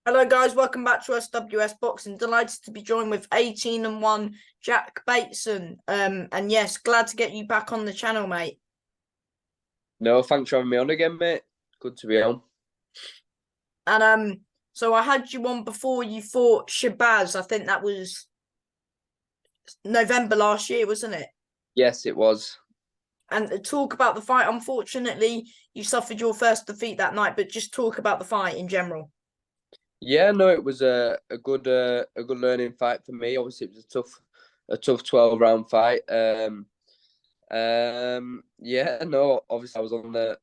Hello guys, welcome back to SWS Boxing. Delighted to be joined with 18-1 Jack Bateson. And yes, glad to get you back on the channel, mate. No, thanks for having me on again, mate. Good to be on. And so I had you on before you fought Shabazz. I think that was November last year, wasn't it? Yes, it was. And talk about the fight. Unfortunately, you suffered your first defeat that night, but just talk about the fight in general. Yeah, no, it was a good learning fight for me. Obviously, it was a tough 12 round fight. Yeah, no, obviously I was on the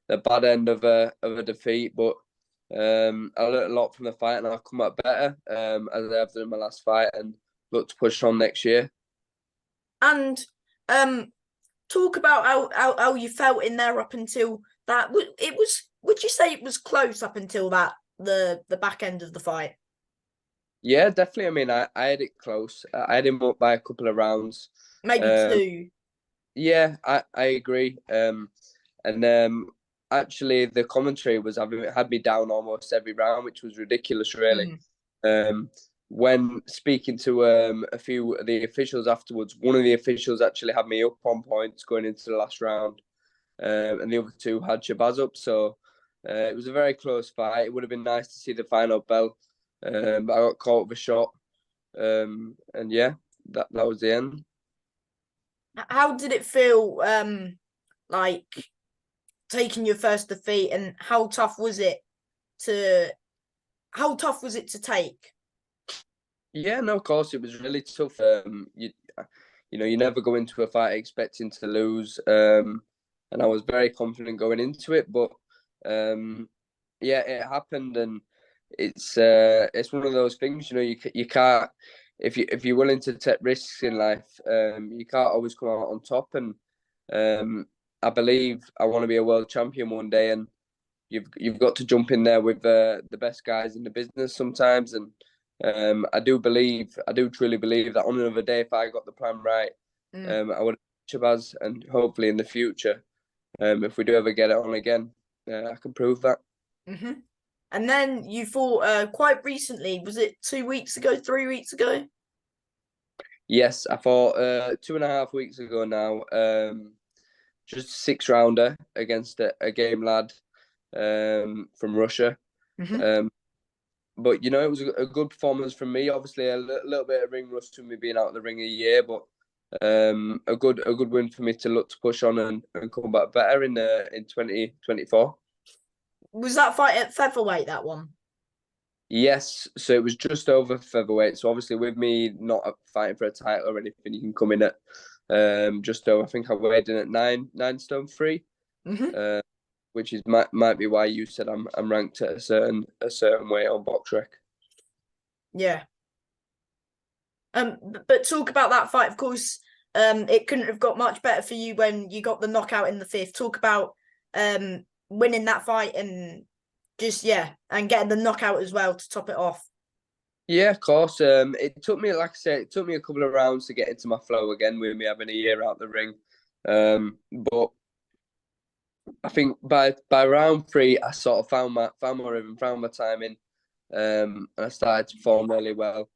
bad end of a defeat, but I learned a lot from the fight, and I've come out better as I have done in my last fight, and look to push on next year. And talk about how you felt in there up until that. It was. Would you say it was close up until that the back end of the fight? Yeah, definitely. I mean, I had it close. I had him up by a couple of rounds. Maybe Um, two. Yeah, I agree. And Actually, the commentary was having had me down almost every round, which was ridiculous, really. Mm. Um, when speaking to a few of the officials afterwards, one of the officials actually had me up on points going into the last round, and the other two had Shabazz up. So it was a very close fight. It would have been nice to see the final bell, but I got caught with a shot, and yeah, that was the end. How did it feel? Like taking your first defeat, and how tough was it to? How tough was it to take? Yeah, no, of course it was really tough. You never go into a fight expecting to lose, and I was very confident going into it. But yeah, it happened, and it's one of those things. You can't if you're willing to take risks in life, you can't always come out on top. And um, I believe I want to be a world champion one day, and you've got to jump in there with the best guys in the business sometimes. And I do truly believe that on another day, if I got the plan right, Mm. I would have Chabaz, and hopefully in the future, if we do ever get it on again, I can prove that. Mm-hmm. And then you fought quite recently. Was it 2 weeks ago? 3 weeks ago? Yes, I fought 2.5 weeks ago now, just a six rounder against a game lad from Russia. Mm-hmm. Um, but it was a good performance from me. Obviously, a little bit of ring rust from me being out of the ring a year, but a good win for me to look to push on and come back better in 2024. Was that fight at featherweight? That one? Yes, so it was just over featherweight. So obviously, with me not fighting for a title or anything, you can come in at just over. I think I weighed in at nine stone three, Mm-hmm. uh, which is might be why you said I'm ranked at a certain weight on BoxRec. Yeah. But talk about that fight. Of course, it couldn't have got much better for you when you got the knockout in the fifth. Talk about winning that fight and just and getting the knockout as well to top it off. Yeah, of course. It took me, like I said, it took me a couple of rounds to get into my flow again with me having a year out the ring. But I think by round three, I sort of found my rhythm, found my timing, and I started to perform really well.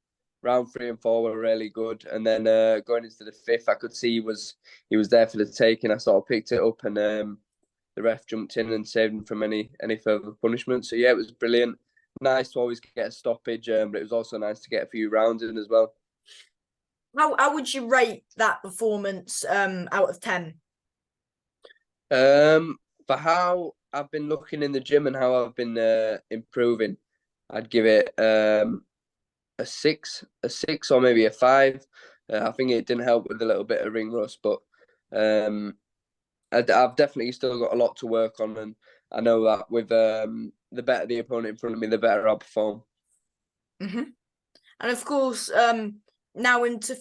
Round three and four were really good, and then going into the fifth, I could see he was there for the taking. I sort of picked it up, and the ref jumped in and saved him from any further punishment. So yeah, it was brilliant. Nice to always get a stoppage, but it was also nice to get a few rounds in as well. How would you rate that performance out of 10? For how I've been looking in the gym and how I've been improving, I'd give it a six or maybe a five. I think it didn't help with a little bit of ring rust, but um, I've definitely still got a lot to work on, and I know that with the better the opponent in front of me, the better I'll perform. Mm-hmm. And of course, now into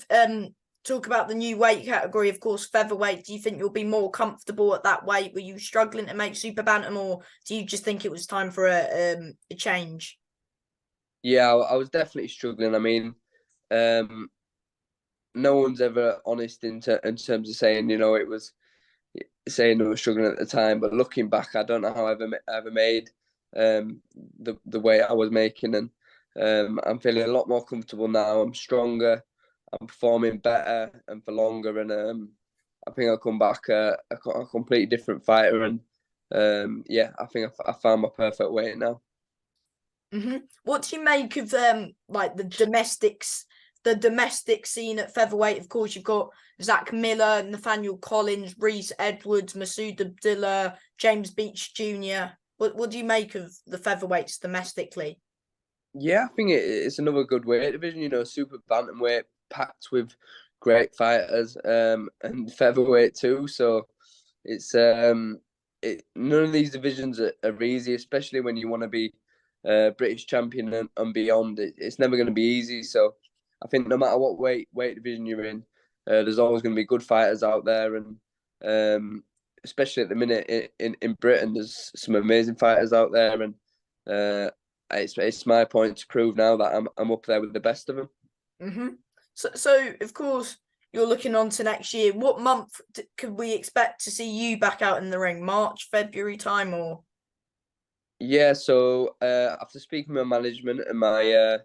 talk about the new weight category. Of course, featherweight. Do you think you'll be more comfortable at that weight? Were you struggling to make super bantam, or do you just think it was time for a change? Yeah, I was definitely struggling. I mean, um, no one's ever honest in terms of saying it was saying they were struggling at the time. But looking back, I don't know how I ever made the weight I was making, and I'm feeling a lot more comfortable now. I'm stronger, I'm performing better and for longer, and I think I'll come back a completely different fighter. And yeah, I think I found my perfect weight now. What do you make of like the domestic scene at featherweight? Of course, you've got Zach Miller, Nathaniel Collins, Reese Edwards, Masood Abdullah, James Beach Jr. What do you make of the featherweights domestically? Yeah, I think it's another good weight division. You know, super bantamweight packed with great fighters, and featherweight too. So it's none of these divisions are easy, especially when you want to be British champion and beyond. It's never going to be easy. So I think no matter what weight division you're in, there's always going to be good fighters out there, and especially at the minute in Britain, there's some amazing fighters out there, and uh, it's my point to prove now that I'm up there with the best of them. hmm So of course you're looking on to next year. What month could we expect to see you back out in the ring? March, February time, or? Yeah, so after speaking with my management and my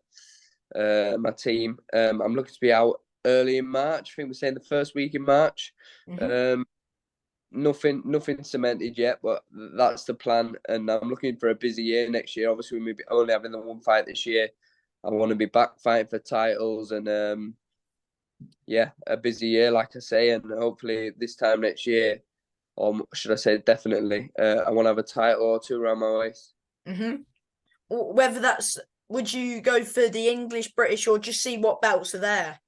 team, I'm looking to be out early in March. I think we're saying the first week in March. hmm Um, nothing cemented yet, but that's the plan. And I'm looking for a busy year next year. Obviously, we may be only having the one fight this year. I want to be back fighting for titles, and yeah, a busy year, like I say, and hopefully this time next year, or should I say, definitely, I want to have a title or two around my waist. hmm Whether that's would you go for the English, British, or just see what belts are there?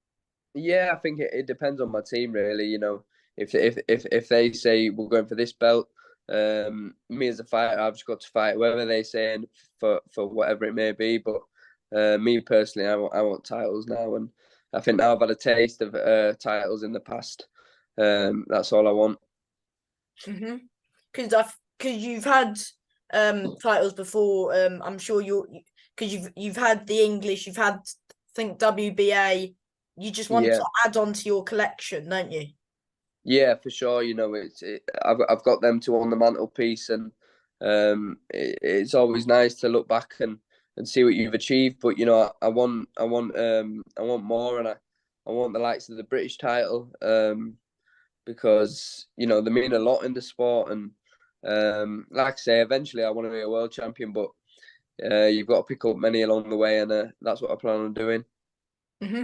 Yeah, I think it depends on my team really. You know, if they say we're going for this belt, me as a fighter, I've just got to fight whether they say for whatever it may be. But me personally, I want titles now, and I think now I've had a taste of titles in the past. That's all I want. Because you've had titles before. I'm sure because you've had the English, you've had I think WBA. You just want Yeah. to add on to your collection, don't you? Yeah, for sure. You know, I've got them two on the mantelpiece, and it's always nice to look back and see what you've achieved. But you know, I want more, and I want the likes of the British title, because you know they mean a lot in the sport, and like I say, eventually I want to be a world champion, but you've got to pick up many along the way, and that's what I plan on doing. hmm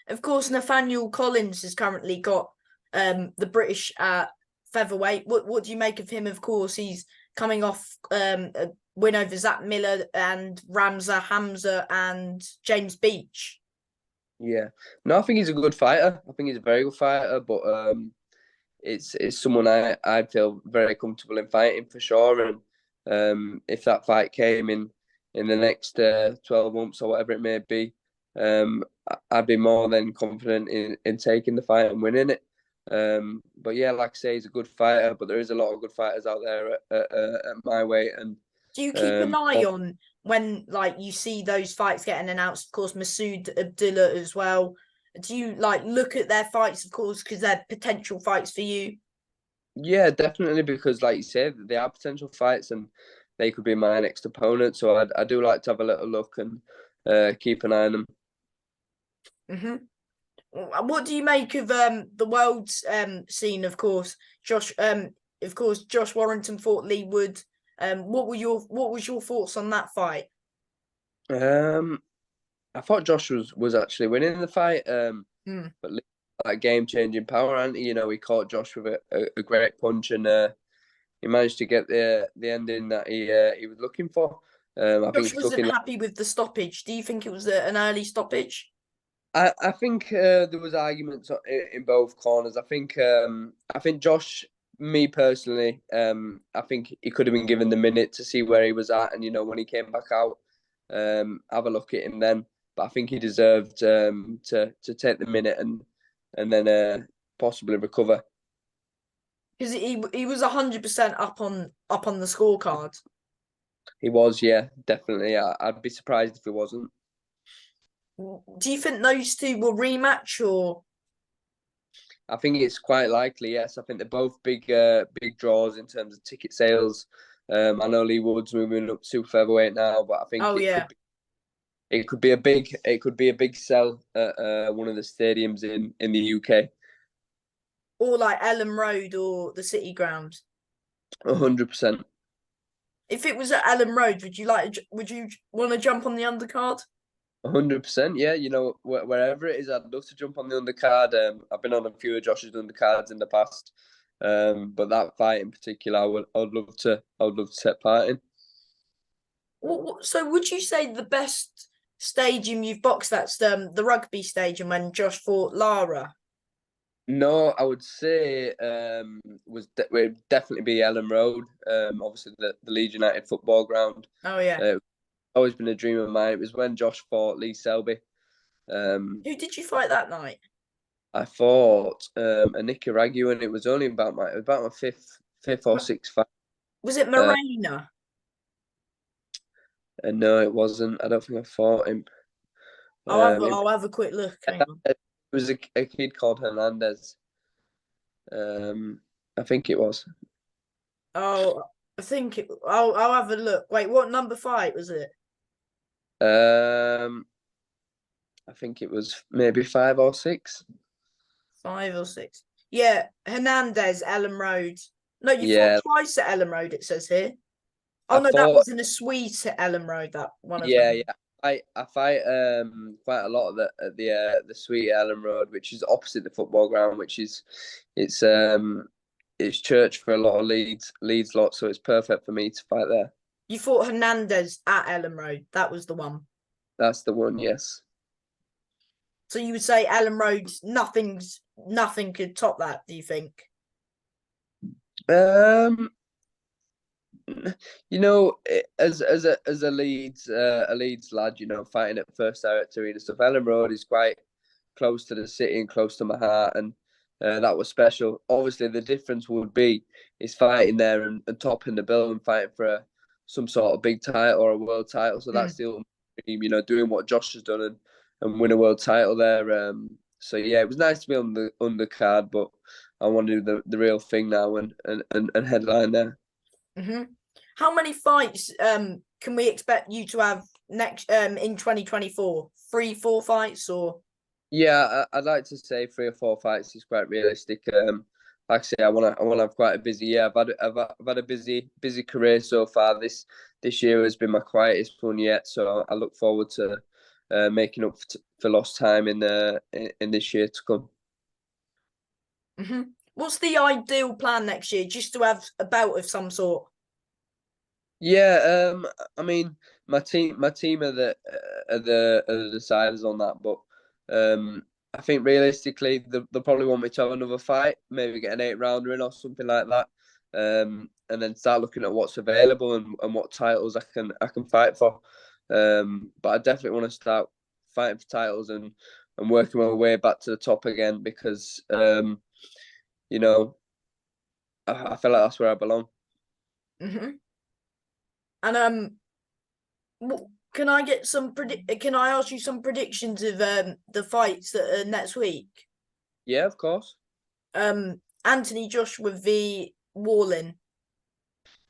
Of course, Nathaniel Collins has currently got the British at featherweight. What do you make of him? Of course, he's coming off a win over Zach Miller and Ramza Hamza and James Beach. Yeah, no, I think he's a good fighter. I think he's a very good fighter, but it's someone I feel very comfortable in fighting for sure. And if that fight came in the next 12 months or whatever it may be, I'd be more than confident in taking the fight and winning it. But yeah, like I say, he's a good fighter, but there is a lot of good fighters out there at my weight. And Do you keep an eye oh, on when like you see those fights getting announced? Of course, Masood Abdullah as well. Do you like look at their fights, of course, because they're potential fights for you? yeah, definitely, because like you said, they are potential fights and they could be my next opponent. So I do like to have a little look and keep an eye on them. hmm What do you make of the world's scene? Of course, Josh Warrington fought Lee Wood. What was your thoughts on that fight? Um, I thought Josh was actually winning the fight, Hmm. but like game changing power, and you know he caught Josh with a great punch, and he managed to get the ending that he was looking for. I think Josh he's wasn't looking. happy with the stoppage. Do you think it was an early stoppage? I think there was arguments in both corners. I think Josh, me personally, I think he could have been given the minute to see where he was at, and you know when he came back out, have a look at him then. But I think he deserved to take the minute and then possibly recover. Because he was 100% up on the scorecard. He was, yeah, definitely. I'd be surprised if he wasn't. Do you think those two will rematch or? I think it's quite likely. Yes, I think they're both big draws in terms of ticket sales. I know Lee Wood's moving up to featherweight now, but I think Oh yeah. it could be a big sell at one of the stadiums in the UK. Or like Ellen Road or the City Ground. 100%. If it was at Ellen Road, would you want to jump on the undercard? 100%, yeah. You know, wherever it is, I'd love to jump on the undercard. I've been on a few of Josh's undercards in the past, but that fight in particular, I would love to take part in. So would you say the best stadium you've boxed that's the rugby stadium when Josh fought Lara? No, I would say would definitely be Ellen Road. Obviously the Leeds United football ground. Oh yeah. Always been a dream of mine. It was when Josh fought Lee Selby. Who did you fight that night? I fought a Nicaraguan. It was only about my fifth or sixth fight. Was it Uh, Morena? and no, it wasn't. I don't think I fought him. It, I'll have a quick look. Hang on. it was a kid called Hernandez. I think it was. Oh, I'll have a look. Wait, what number fight was it? Um, I think it was maybe 5 or 6. 5 or 6. Yeah, Hernandez, Ellen Road. No, you fought Yeah, twice at Ellen Road, it says here. Oh I no, that fought. was in a suite at Ellen Road, that one of Yeah, them. yeah. I fight quite a lot of at the Sweet Ellen Road, which is opposite the football ground, which is it's um it's church for a lot of Leeds lot, so it's perfect for me to fight there. You fought Hernandez at Ellen Road. That was the one. That's the one, yes. So you would say Ellen Road, nothing could top that, do you think? Um, as a Leeds lad, fighting at First Directory and stuff, Ellen Road is quite close to the city and close to my heart, and that was special. Obviously, the difference would be is fighting there and topping the bill and fighting for some sort of big title or a world title. So Mm. that's the ultimate dream, doing what Josh has done and win a world title there. So yeah, it was nice to be on the undercard, but I want to do the real thing now and headline there. Hmm. How many fights can we expect you to have next in 2024? 3, 4 fights or Yeah, I'd like to say 3 or 4 fights is quite realistic. Like I say, I wanna have quite a busy year. I've had a busy career so far. This year has been my quietest one yet, so I look forward to making up for lost time in this year to come. hmm. What's the ideal plan next year? Just to have a bout of some sort. Yeah, I mean, my team are the deciders on that, but I think realistically, they'll probably want me to have another fight, maybe get an 8 rounder in or something like that, and then start looking at what's available and what titles I can fight for. But I definitely want to start fighting for titles and working my way back to the top again because you know I feel like that's where I belong. Hmm. And can I get some Can I ask you some predictions of the fights that are next week? Yeah, of course. Anthony Joshua v Warlin.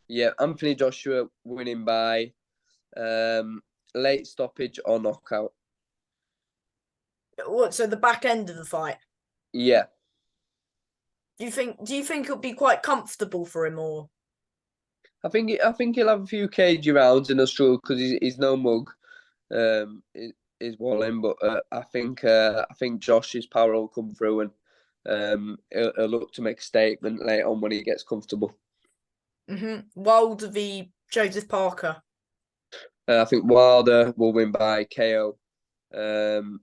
Yeah, Anthony Joshua winning by um, late stoppage or knockout. What? So the back end of the fight. Yeah, Do you think it'll be quite comfortable for him or? I think he'll have a few cagey rounds in a struggle because he's no mug. Is Wallen, but I think Josh's power will come through and he'll look to make a statement later on when he gets comfortable. Wilder v Joseph Parker. I think Wilder will win by KO um,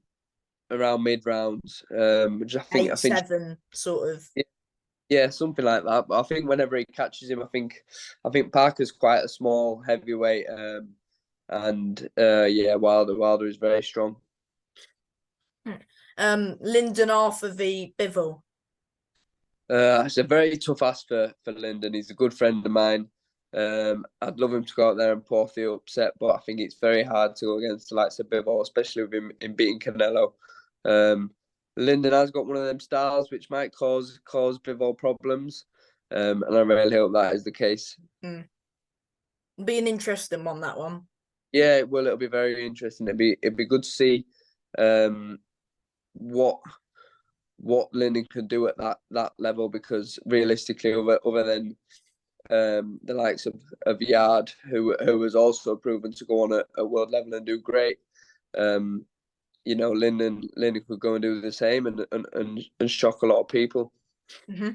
around mid rounds, which I think I Eight, think 7 sort of. Yeah, something like that. But I think whenever he catches him, I think Parker's quite a small heavyweight, and yeah, Wilder is very strong. Lyndon Arthur v Bivol. It's a very tough ask for Lyndon. He's a good friend of mine. I'd love him to go out there and pull the upset, but I think it's very hard to go against the likes of Bivol, especially with him in beating Canelo. Um, Lyndon has got one of them styles which might cause Bivol problems, and I really hope that is the case. Mm. Be an interesting one, that one. Yeah, well, it'll be very interesting. It'd be good to see um, what Linden can do at that level, because realistically, other than the likes of Yard, who has also proven to go on a world level and do great. Linden could go and do the same and shock a lot of people. Hmm.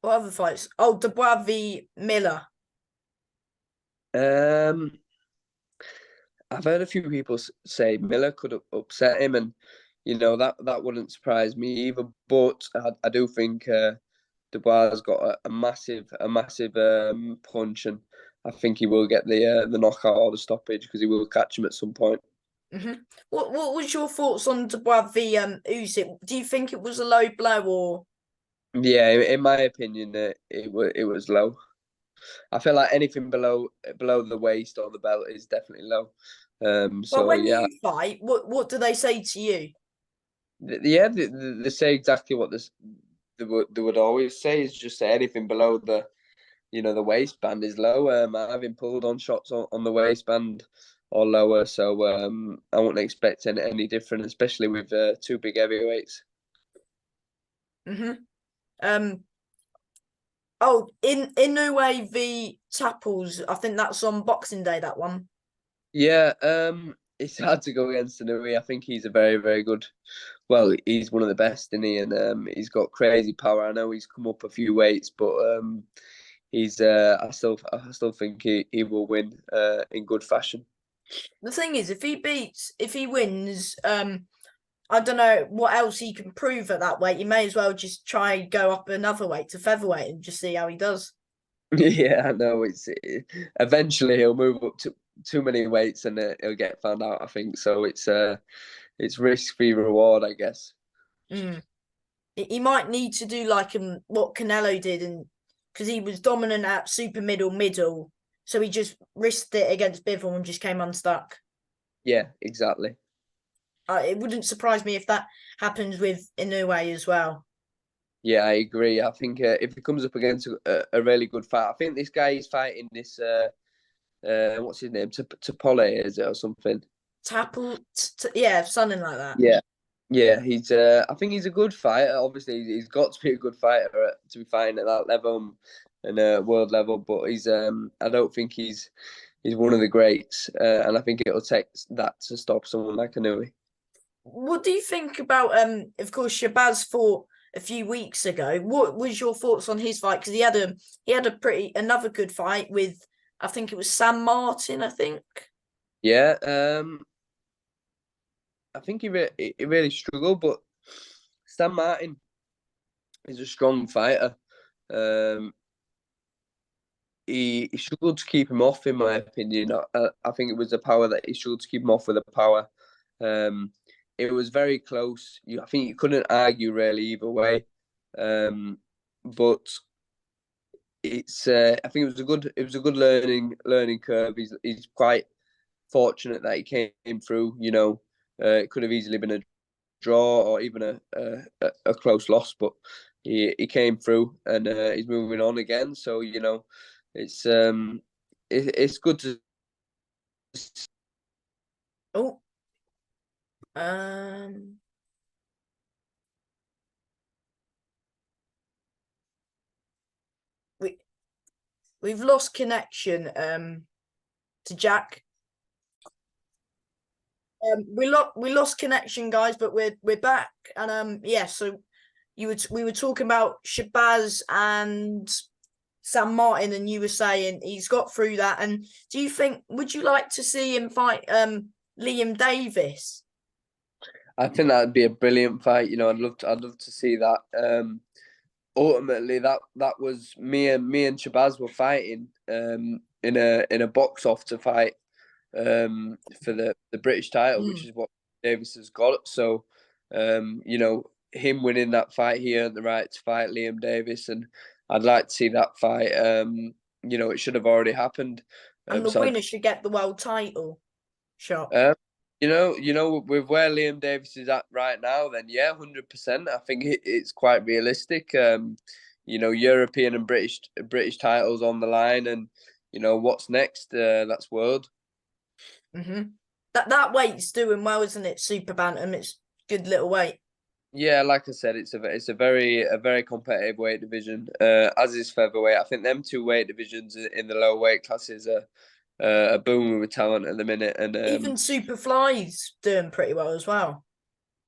What other fights? Oh, Dubois v Miller. Um, I've heard a few people say Miller could upset him, and that wouldn't surprise me either. But I do think Dubois has got a massive punch, and I think he will get the knockout or the stoppage, because he will catch him at some point. Hmm. What was your thoughts on Dubois v Usyk? Do you think it was a low blow or? Yeah, in my opinion, it was low. I feel like anything below the waist or the belt is definitely low. But So when yeah, you fight, what do they say to you? yeah, they say exactly what they would always say, is just say anything below the waistband is low. I've been pulled on shots on the waistband or lower, so I wouldn't expect any different, especially with two big heavyweights. Hmm. Um. Oh, in Inoue v Tapples. I think that's on Boxing Day. That one. Yeah, it's hard to go against Inui. I think he's a very, very good. Well, he's one of the best, isn't he? And he's got crazy power. I know he's come up a few weights, but he's. I still think he will win in good fashion. The thing is, if he wins, I don't know what else he can prove at that weight. You may as well just try go up another weight to featherweight and just see how he does. Yeah, I know. Eventually he'll move up to too many weights, and he'll get found out, I think. So it's risk free reward, I guess. Mm. He might need to do like what Canelo did, and because he was dominant at super middle, so he just risked it against Bivol and just came unstuck. Yeah, exactly. It wouldn't surprise me if that happens with Inoue as well. Yeah, I agree. I think if he comes up against a really good fight, I think this guy is fighting this. What's his name? Topole, is it, or something? Tapple, yeah, something like that. Yeah, yeah. He's. I think he's a good fighter. Obviously, he's got to be a good fighter to be fighting at that level and world level. But he's. I don't think he's one of the greats, and I think it'll take that to stop someone like Anui. What do you think about of course Shabazz fought a few weeks ago. What was your thoughts on his fight? Because he had a pretty another good fight with I think it was Sam Martin, I think. Yeah. I think he really struggled, but Stan Martin is a strong fighter. Um, he struggled to keep him off, in my opinion. I think it was the power that he struggled to keep him off with the power. Um, it was very close. I think you couldn't argue really either way. But it's I think it was a good learning curve. He's quite fortunate that he came through. It could have easily been a draw or even a close loss, but he came through, and he's moving on again. So it's it's good to. Oh, um, we we've lost connection to Jack. We lost connection, guys, but we're back, and yeah. So we were talking about Shabazz and Sam Martin, and you were saying he's got through that. And do you think would you like to see him fight Liam Davis? I think that'd be a brilliant fight. I'd love to see that. Ultimately, that was me and Shabazz were fighting in a box off to fight for the British title, which Mm. is what Davis has got. So, him winning that fight, he earned the right to fight Liam Davis, and I'd like to see that fight. It should have already happened. And the So, winner should get the world title shot. with where Liam Davis is at right now, then yeah, 100%. I think it's quite realistic. European and British titles on the line, and what's next? That's world. That weight's doing well, isn't it? Super bantam. It's good little weight. Yeah, like I said, it's a very competitive weight division. As is featherweight. I think them two weight divisions in the lower weight classes are booming with talent at the minute. And Even super fly's doing pretty well as well.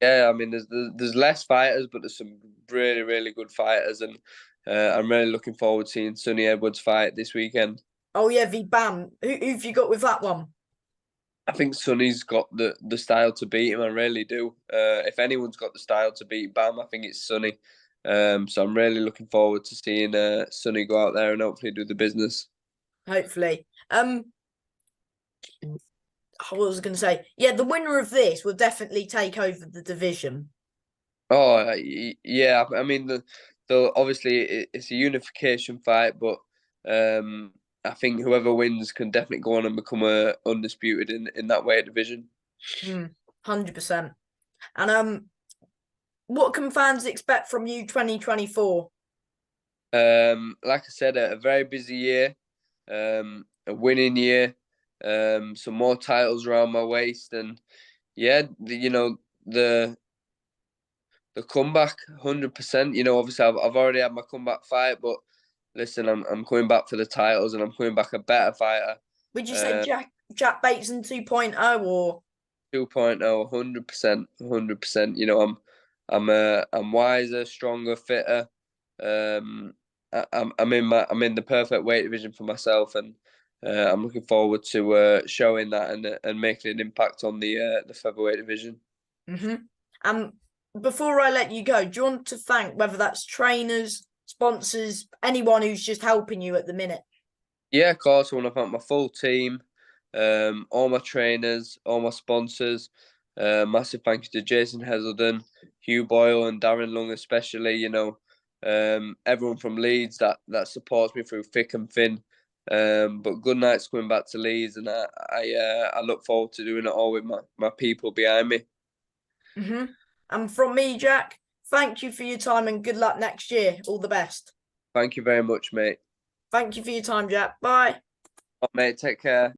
yeah, I mean, there's less fighters, but there's some really good fighters, and I'm really looking forward to seeing Sonny Edwards fight this weekend. Oh yeah, V Bam. Who've you got with that one? I think Sonny's got the style to beat him. I really do. If anyone's got the style to beat Bam, I think it's Sonny. So I'm really looking forward to seeing Sonny go out there and hopefully do the business. Hopefully. I was going to say, yeah, the winner of this will definitely take over the division. Oh yeah, I mean the obviously it's a unification fight, but I think whoever wins can definitely go on and become undisputed in that weight division. 100%. And what can fans expect from you 2024? Like I said, a very busy year, a winning year, some more titles around my waist, and yeah, the comeback, 100%. Obviously I've already had my comeback fight, but listen, I'm coming back for the titles, and I'm coming back a better fighter. Would you say Jack Bateson 2.0 or 2.0, 100%, 100%. I'm wiser, stronger, fitter. I'm in the perfect weight division for myself, and I'm looking forward to showing that and making an impact on the featherweight division. And before I let you go, do you want to thank whether that's trainers, sponsors, anyone who's just helping you at the minute? Yeah, of course. I want to thank my full team, all my trainers, all my sponsors. Massive thank you to Jason Heselden, Hugh Boyle, and Darren Lung, especially. Everyone from Leeds that supports me through thick and thin. But good night's coming back to Leeds, and I look forward to doing it all with my people behind me. And from me, Jack, thank you for your time and good luck next year. All the best. Thank you very much, mate. Thank you for your time, Jack. Bye. Oh, mate, take care.